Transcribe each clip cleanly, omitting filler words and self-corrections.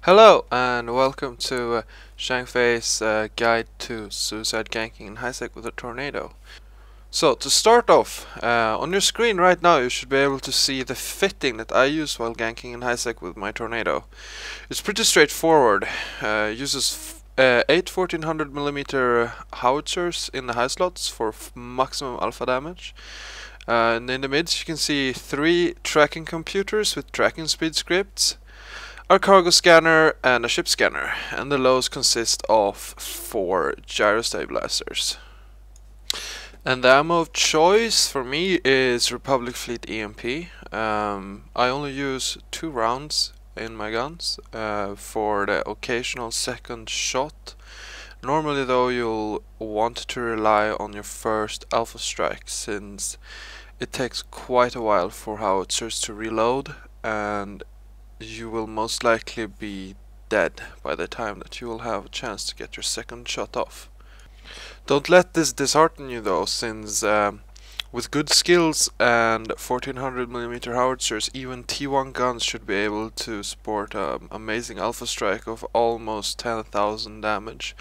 Hello and welcome to Shangfei's guide to suicide ganking in high sec with a tornado. So to start off, on your screen right now you should be able to see the fitting that I use while ganking in high sec with my tornado. It's pretty straightforward. Uses 8 1400mm howitzers in the high slots for maximum alpha damage. And in the mids you can see 3 tracking computers with tracking speed scripts, our cargo scanner and a ship scanner, and the lows consist of 4 gyro stabilizers. And the ammo of choice for me is Republic Fleet EMP. I only use 2 rounds in my guns for the occasional second shot. Normally though you'll want to rely on your first alpha strike, since it takes quite a while for howitzers to reload, and you will most likely be dead by the time that you will have a chance to get your second shot off. Don't let this dishearten you though, since with good skills and 1400mm howitzers, even T1 guns should be able to support an amazing alpha strike of almost 10,000 damage,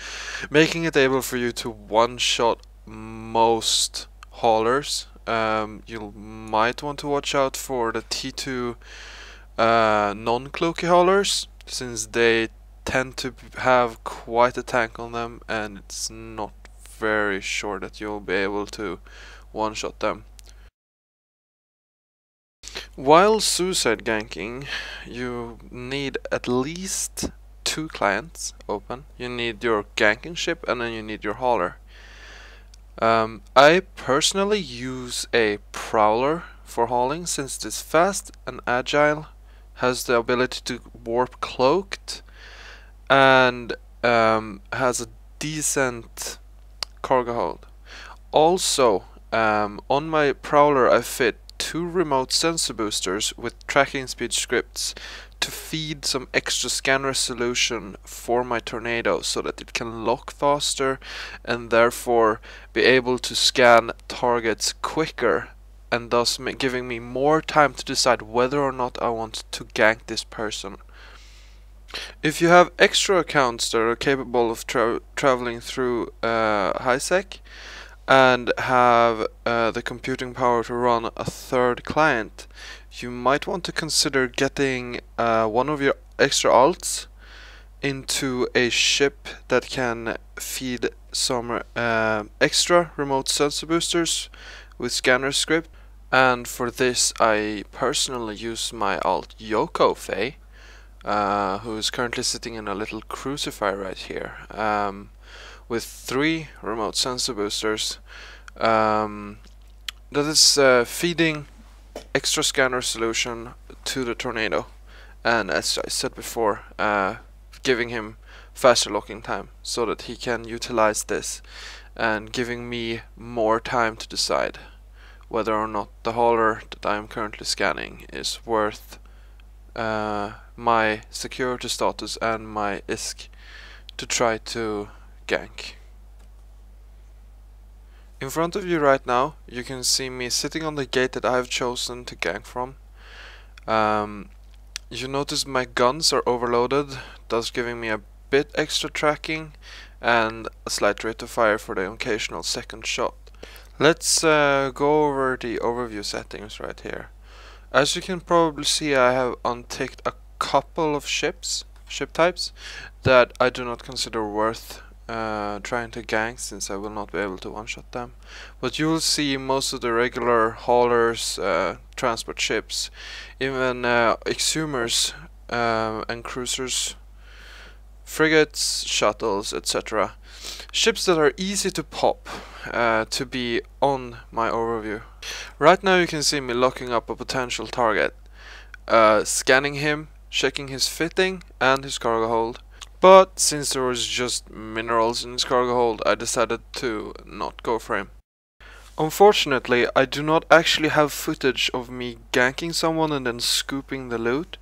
making it able for you to one-shot most haulers. You might want to watch out for the T2 non-cloaky haulers, since they tend to have quite a tank on them and it's not very sure that you'll be able to one-shot them. While suicide ganking, you need at least 2 clients open. You need your ganking ship and then you need your hauler. I personally use a prowler for hauling, since it's fast and agile, has the ability to warp cloaked, and has a decent cargo hold. Also, on my prowler I fit 2 remote sensor boosters with tracking speed scripts to feed some extra scan resolution for my tornado, so that it can lock faster and therefore be able to scan targets quicker, and thus giving me more time to decide whether or not I want to gank this person. If you have extra accounts that are capable of traveling through high sec and have the computing power to run a 3rd client, you might want to consider getting one of your extra alts into a ship that can feed some extra remote sensor boosters with scanner script. And for this I personally use my alt Yoko Faye, who is currently sitting in a little crucifier right here, with 3 remote sensor boosters that is feeding extra scanner solution to the tornado, and as I said before, giving him faster locking time so that he can utilize this, and giving me more time to decide whether or not the hauler that I am currently scanning is worth my security status and my ISK to try to gank. In front of you right now you can see me sitting on the gate that I have chosen to gank from. You notice my guns are overloaded, thus giving me a bit extra tracking and a slight rate of fire for the occasional second shot. Let's go over the overview settings right here. As you can probably see, I have unticked a couple of ship types that I do not consider worth trying to gank, since I will not be able to one-shot them. But you will see most of the regular haulers, transport ships, even exhumers and cruisers, frigates, shuttles, etc. Ships that are easy to pop to be on my overview. Right now you can see me locking up a potential target, scanning him, checking his fitting and his cargo hold. But since there was just minerals in his cargo hold, I decided to not go for him. Unfortunately, I do not actually have footage of me ganking someone and then scooping the loot,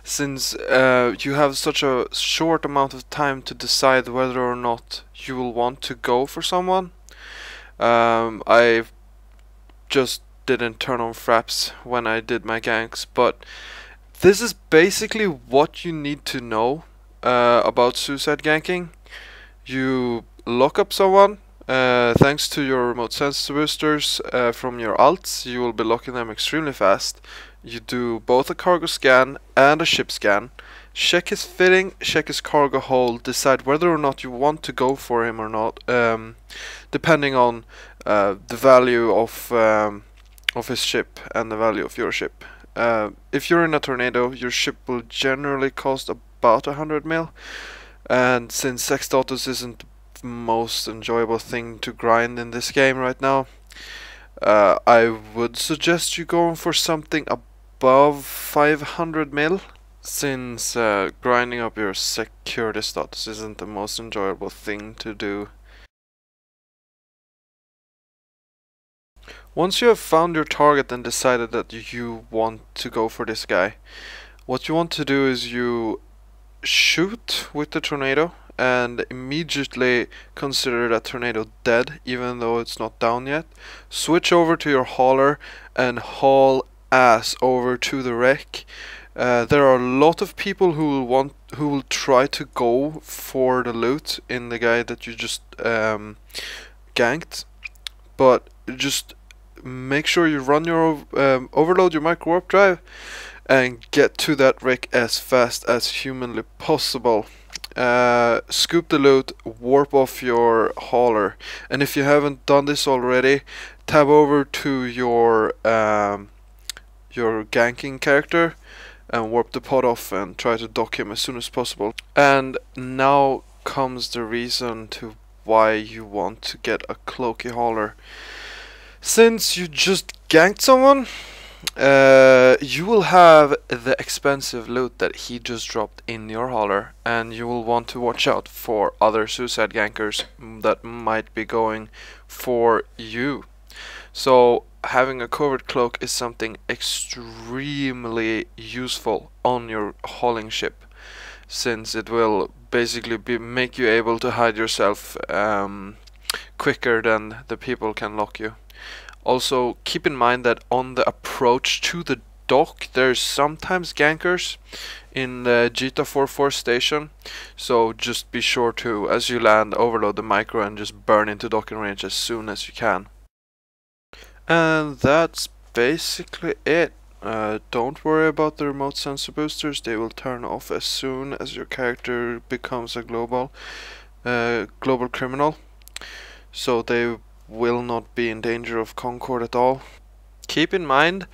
since you have such a short amount of time to decide whether or not you will want to go for someone. I just didn't turn on fraps when I did my ganks, but this is basically what you need to know about suicide ganking. You lock up someone. Thanks to your remote sensor boosters from your alts, you will be locking them extremely fast. You do both a cargo scan and a ship scan. Check his fitting, check his cargo hold, decide whether or not you want to go for him or not, depending on the value of his ship and the value of your ship. If you're in a tornado, your ship will generally cost about 100 mil. And since sex status isn't the most enjoyable thing to grind in this game right now, I would suggest you going for something above 500 mil, since grinding up your security status isn't the most enjoyable thing to do. Once you have found your target and decided that you want to go for this guy, what you want to do is you shoot with the tornado and immediately consider that tornado dead, even though it's not down yet. Switch over to your hauler and haul ass over to the wreck. There are a lot of people who will try to go for the loot in the guy that you just ganked, but just make sure you run your overload your micro warp drive and get to that wreck as fast as humanly possible. Scoop the loot, warp off your hauler, and if you haven't done this already, tab over to your ganking character and warp the pod off and try to dock him as soon as possible. And now comes the reason to why you want to get a cloaky hauler. Since you just ganked someone, you will have the expensive loot that he just dropped in your hauler, and you will want to watch out for other suicide gankers that might be going for you. So having a covert cloak is something extremely useful on your hauling ship, since it will basically make you able to hide yourself quicker than the people can lock you. Also, keep in mind that on the approach to the dock, there's sometimes gankers in the Jita 44 station, so just be sure to, as you land, overload the micro and just burn into docking range as soon as you can. And that's basically it. Don't worry about the remote sensor boosters, they will turn off as soon as your character becomes a global criminal, so they will not be in danger of Concord at all. Keep in mind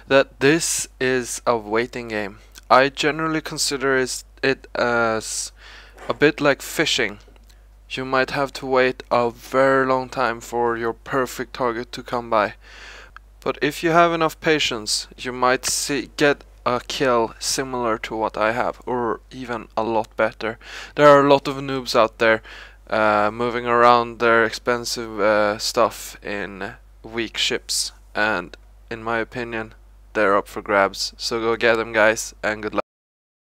that this is a waiting game. I generally consider it as a bit like fishing. You might have to wait a very long time for your perfect target to come by. But if you have enough patience, you might get a kill similar to what I have, or even a lot better. There are a lot of noobs out there moving around their expensive stuff in weak ships, and in my opinion they're up for grabs, so go get them guys, and good luck.